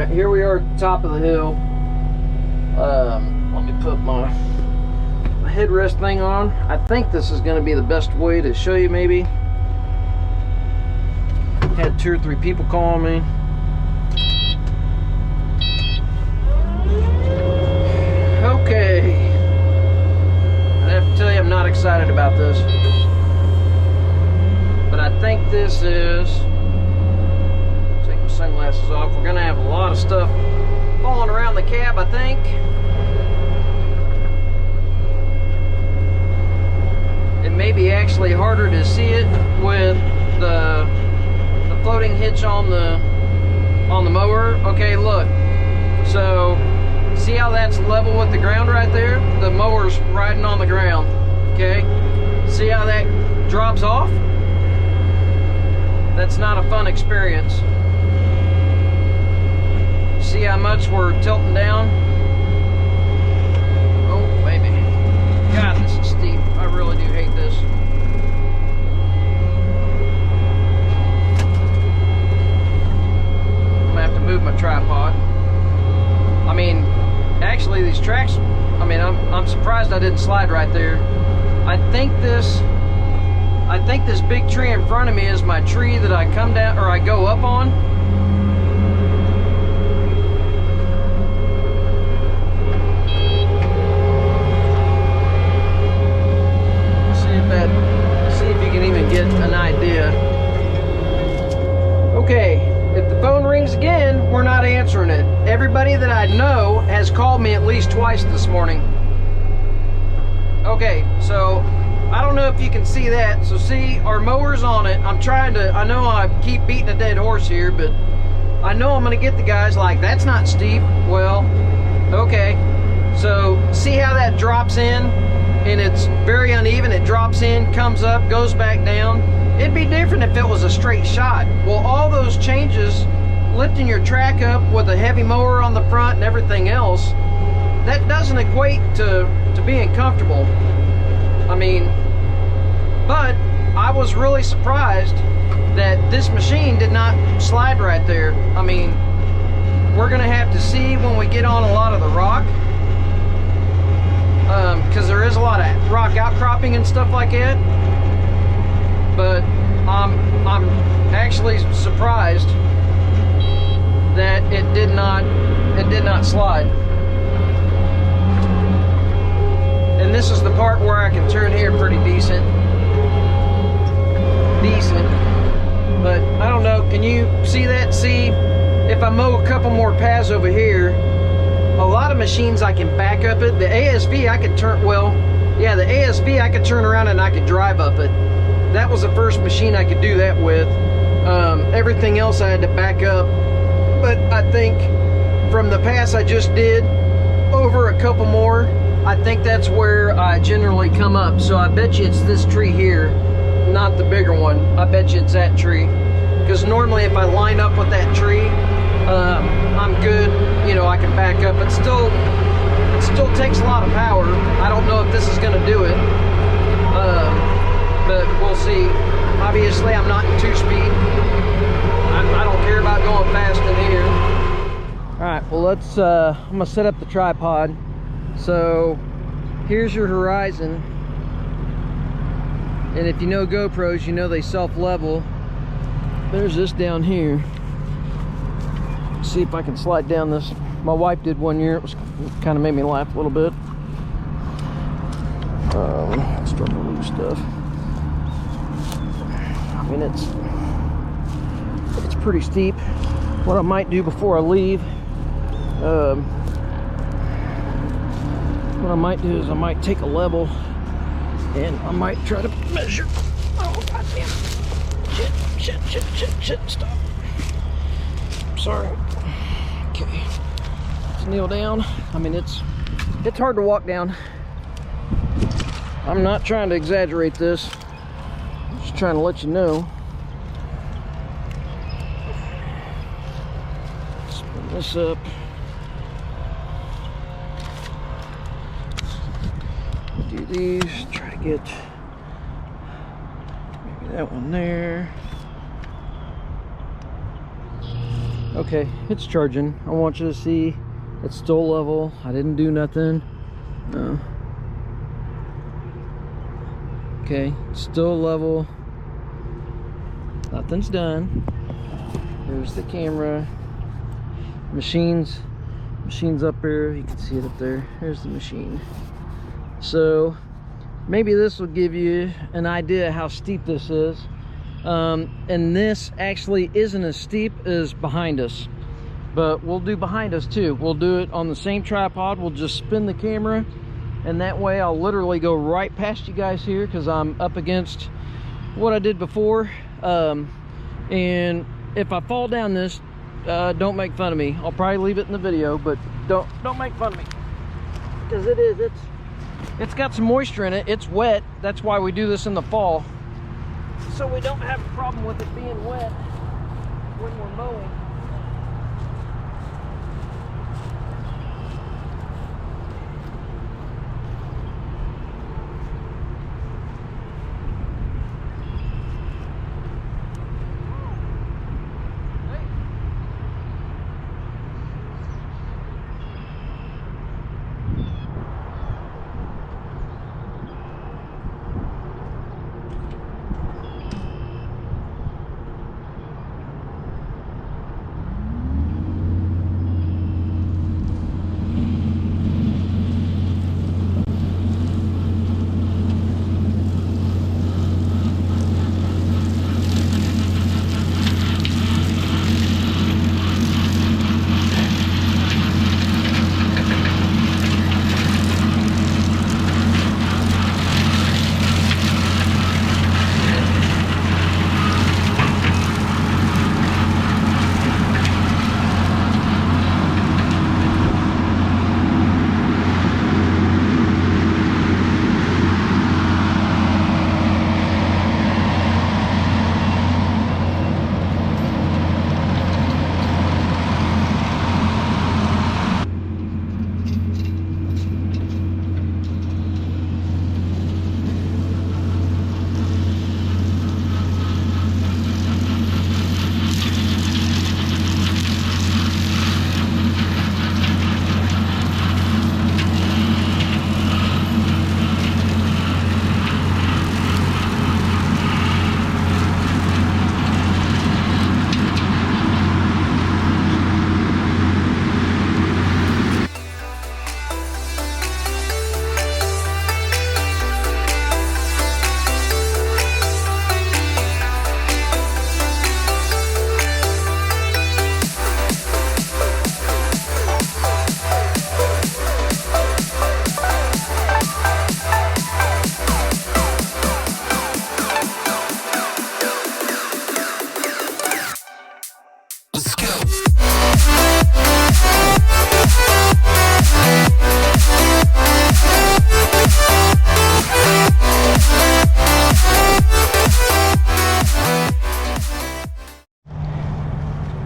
Alright, here we are at the top of the hill. Let me put my headrest thing on. I think this is going to be the best way to show you, maybe. Had 2 or 3 people calling me. Okay. I have to tell you, I'm not excited about this. But I think this is... Take my sunglasses off. We're going to have a lot of stuff falling around the cab, I think. It may be actually harder to see it with the floating hitch on the mower. Okay, look. So, see how that's level with the ground right there? The mower's riding on the ground. Okay? See how that drops off? That's not a fun experience. See how much we're tilting down? Oh, baby. God, this is steep. I really do hate this. I'm gonna have to move my tripod. I mean, actually these tracks, I mean, I'm surprised I didn't slide right there. I think this big tree in front of me is my tree that I come down, or I go up on. See if you can even get an idea. Okay, if the phone rings again, we're not answering it. Everybody that I know has called me at least twice this morning. Okay, so I don't know if you can see that. So see, our mower's on it. I'm trying to, I know I keep beating a dead horse here, but I know I'm gonna get the guys like, that's not steep. Well, okay. So see how that drops in? And it's very uneven. It drops in, comes up, goes back down. It'd be different if it was a straight shot. Well, all those changes, lifting your track up with a heavy mower on the front and everything else, that doesn't equate to being comfortable. I mean, but I was really surprised that this machine did not slide right there. I mean, we're gonna have to see when we get on a lot of the rock, because there is a lot of rock outcropping and stuff like that. But I'm actually surprised that it did not slide. And this is the part where I can turn here pretty decent. But I don't know, can you see that? See, if I mow a couple more paths over here, a lot of machines I can back up it. The ASV I could turn, well, yeah, the ASV I could turn around and I could drive up it. That was the first machine I could do that with. Everything else I had to back up. But I think from the pass I just did, over a couple more, I think that's where I generally come up. So I bet you it's this tree here, not the bigger one. I bet you it's that tree. Because normally if I line up with that tree, I'm good, you know, I can back up. It still takes a lot of power. I don't know if this is going to do it, but we'll see. Obviously, I'm not in 2-speed. I don't care about going fast in here. All right, well, let's. I'm gonna set up the tripod. So here's your horizon, and if you know GoPros, you know they self-level. There's this down here. See if I can slide down this. My wife did one year. It kind of made me laugh a little bit. Start to lose stuff. I mean, it's pretty steep. What I might do before I leave, what I might do is I might take a level and I might try to measure. Oh, goddamn! Shit! Stop. Sorry. Okay, let's kneel down. I mean, it's hard to walk down. I'm not trying to exaggerate this. I'm just trying to let you know. Spin this up. Do these. Try to get maybe that one there. Okay, it's charging. I want you to see it's still level. I didn't do nothing. No. Okay, still level. Nothing's done. There's the camera. Machine's up there. You can see it up there. There's the machine. So maybe this will give you an idea how steep this is. And this actually isn't as steep as behind us, but we'll do behind us too. We'll do it on the same tripod. We'll just spin the camera, and that way I'll literally go right past you guys here because I'm up against what I did before. And if I fall down this, don't make fun of me. I'll probably leave it in the video, but don't make fun of me, because it's got some moisture in it. It's wet. That's why we do this in the fall, so we don't have a problem with it being wet when we're mowing.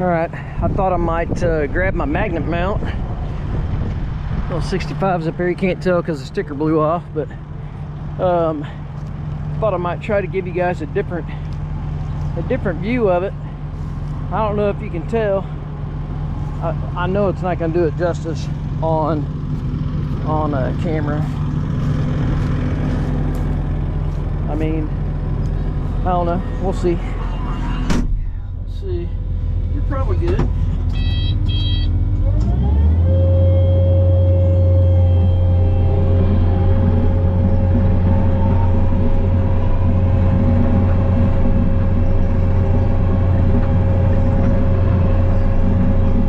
Alright, I thought I might grab my magnet mount. Little 65's up there, you can't tell because the sticker blew off, but thought I might try to give you guys a different view of it. I don't know if you can tell. I know it's not going to do it justice on camera. I mean, I don't know. We'll see. Let's see. You're probably good.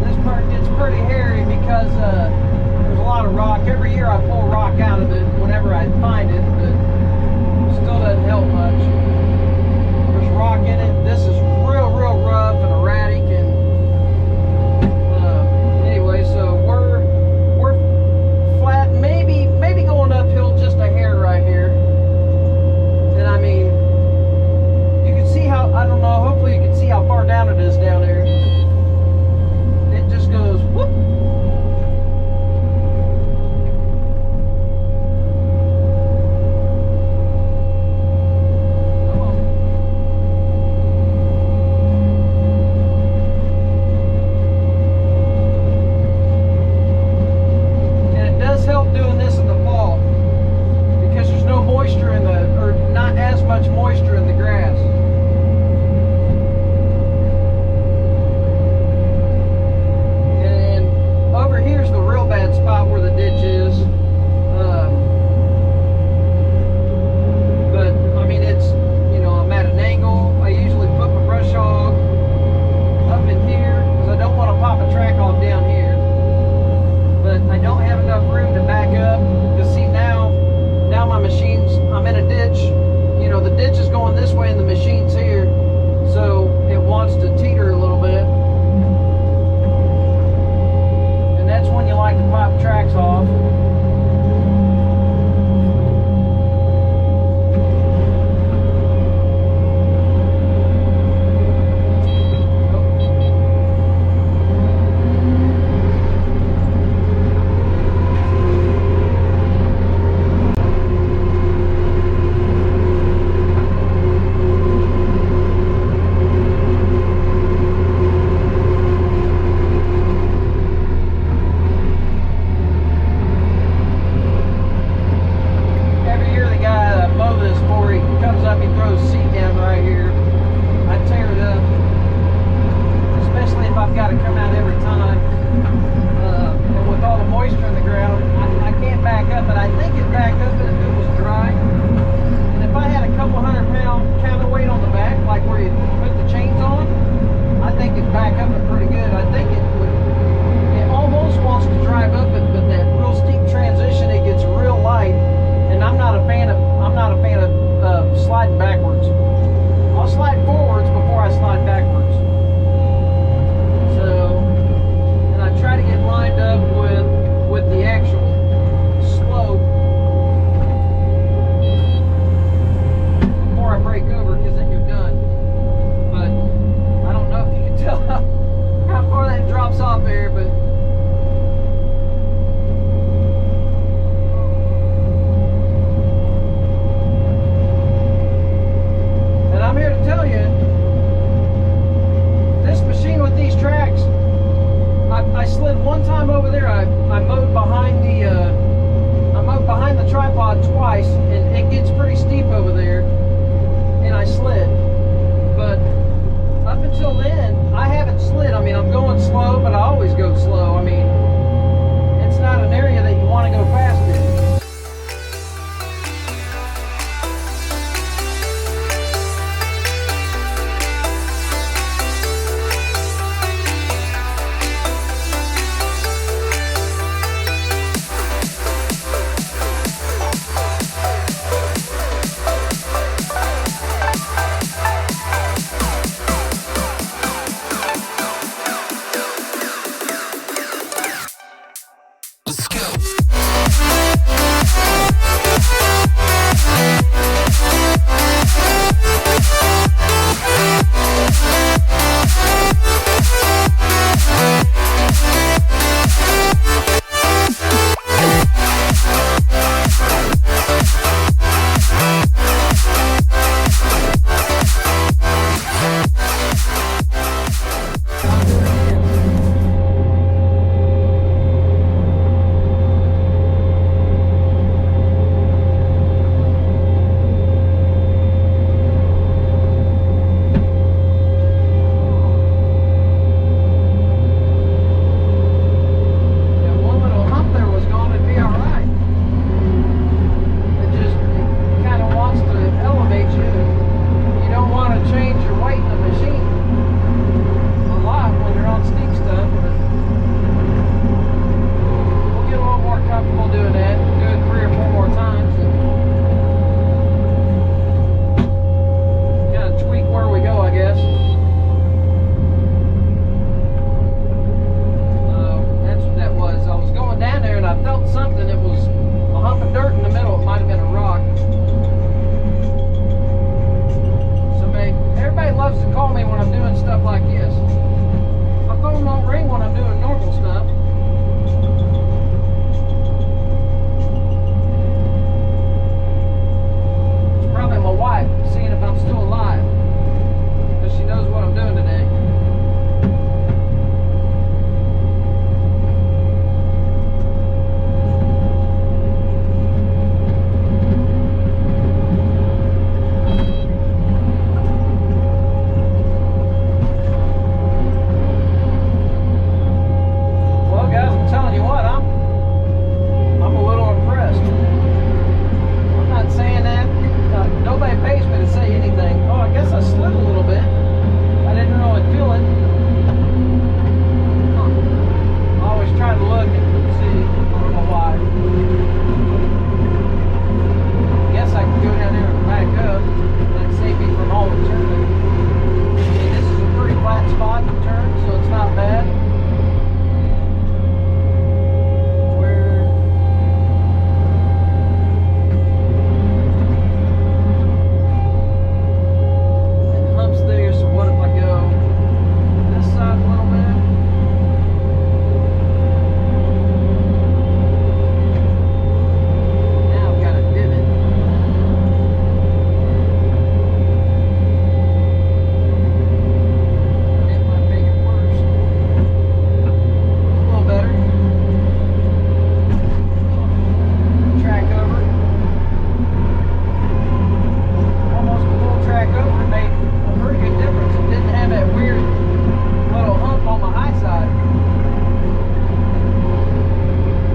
This part gets pretty hairy because there's a lot of rock. Every year I pull rock out of it whenever I find it, but still doesn't help much. There's rock in it. This is real rough and erratic, and tracks off. Twice, and it gets pretty steep over there, and I slid. But up until then, I haven't slid. I mean, I'm going slow.